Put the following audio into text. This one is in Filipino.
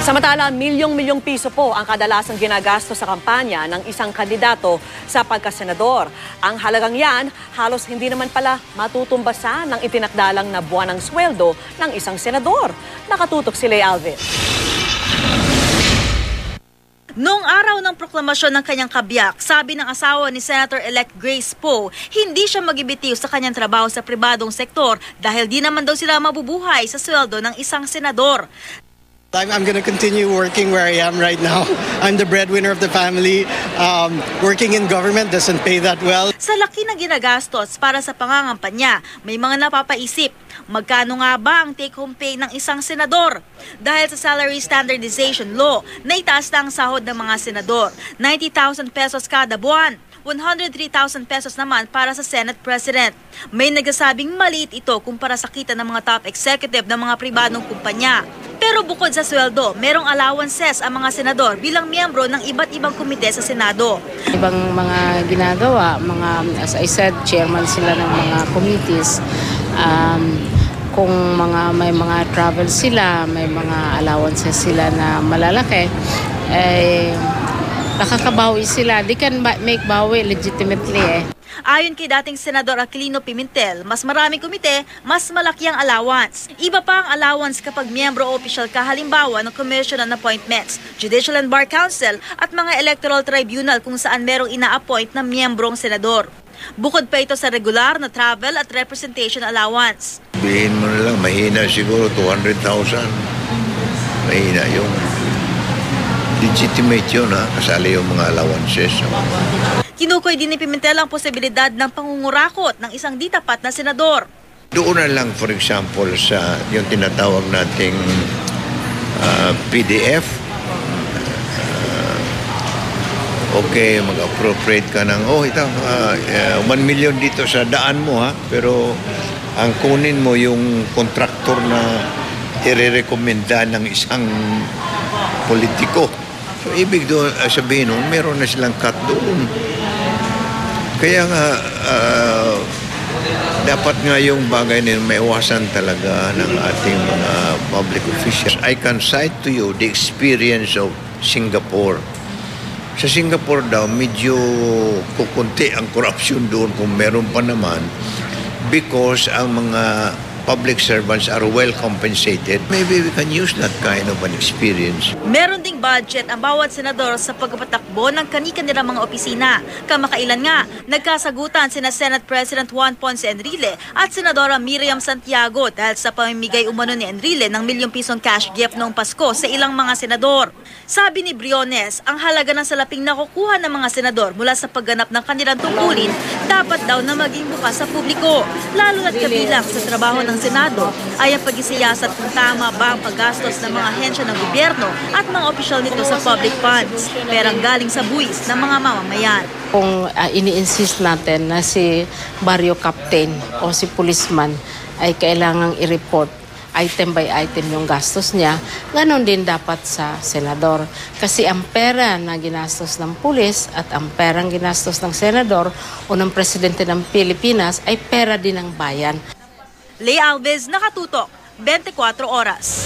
Samantala, milyong-milyong piso po ang kadalasang ginagasto sa kampanya ng isang kandidato sa pagkasenador. Ang halagang yan, halos hindi naman pala matutumbasan ng itinakdalang na buwan ng sweldo ng isang senador. Nakatutok si Lay Alvin. Noong araw ng proklamasyon ng kanyang kabiyak, sabi ng asawa ni Senator-elect Grace Poe, hindi siya magibitiw sa kanyang trabaho sa pribadong sektor dahil di naman daw sila mabubuhay sa sweldo ng isang senador. I'm going to continue working where I am right now. I'm the breadwinner of the family. Working in government doesn't pay that well. Sa laki ng ginagastos para sa pangangampanya, may mga napapaisip. Magkano nga ba ang take-home pay ng isang senador? Dahil sa salary standardization law, naitaas na ang sahod ng mga senador, 90,000 pesos kada buwan. 103,000 pesos naman para sa Senate President. May nagsasabing maliit ito kumpara sa kita ng mga top executive ng mga pribadong kumpanya. Pero bukod sa sweldo, merong allowances ang mga senador bilang miyembro ng iba't ibang komite sa Senado. Ibang mga ginagawa, as I said, chairman sila ng mga committees. Kung may mga travel sila, may mga allowances sila na malalaki, nakakabawi sila. They can make bawi legitimately . Ayon kay dating Senador Aquilino Pimentel, mas maraming komite, mas malaki ang allowance. Iba pa ang allowance kapag miyembro o opisyal ka, halimbawa ng Commission on Appointments, Judicial and Bar Council at mga electoral tribunal kung saan merong ina-appoint na miyembrong senador. Bukod pa ito sa regular na travel at representation allowance. Bihin mo na lang, mahina siguro 200,000. Mahina yung legitimate yun, kasali yung mga allowances. Kinukoy din ni Pimentel ang posibilidad ng pangungurakot ng isang di tapat na senador. Doon na lang, for example, sa yung tinatawag nating PDF. Okay, mag-appropriate ka ng, 1 million dito sa daan mo, pero ang kunin mo yung kontraktor na irerekomenda ng isang politiko. So, ibig doon sabihin, meron na silang cut doon. Kaya nga, dapat nga yung bagay na maiwasan talaga ng ating mga public officials. I can cite to you the experience of Singapore. Sa Singapore daw, medyo kukunti ang corruption doon kung meron pa naman because ang mga public servants are well compensated. Maybe we can use that kind of an experience. Meron ding budget ang bawat senador sa pagpapatakbo ng kani-kanilang mga opisina. Kamakailan nga, nagkasagutan sina Senate President Juan Ponce Enrile at Senadora Miriam Santiago dahil sa pamimigay umano ni Enrile ng ₱1,000,000 cash gift noong Pasko sa ilang mga senador. Sabi ni Briones, ang halaga ng salaping nakukuha ng mga senador mula sa pagganap ng kanilang tungkulin dapat daw na maging bukas sa publiko, lalo na't kabilang sa trabaho ng Senado ay ang pag-isiyasat kung tama ba ang paggastos ng mga ahensya ng gobyerno at mga opisyal nito sa public funds, perang galing sa buwis ng mga mamamayan. Kung ini-insist natin na si barrio captain o si policeman ay kailangang i-report item by item yung gastos niya, ganon din dapat sa senador. Kasi ang pera na ginastos ng pulis at ang perang ginastos ng senador o ng presidente ng Pilipinas ay pera din ng bayan. Lay Alves, Nakatutok, 24 Oras.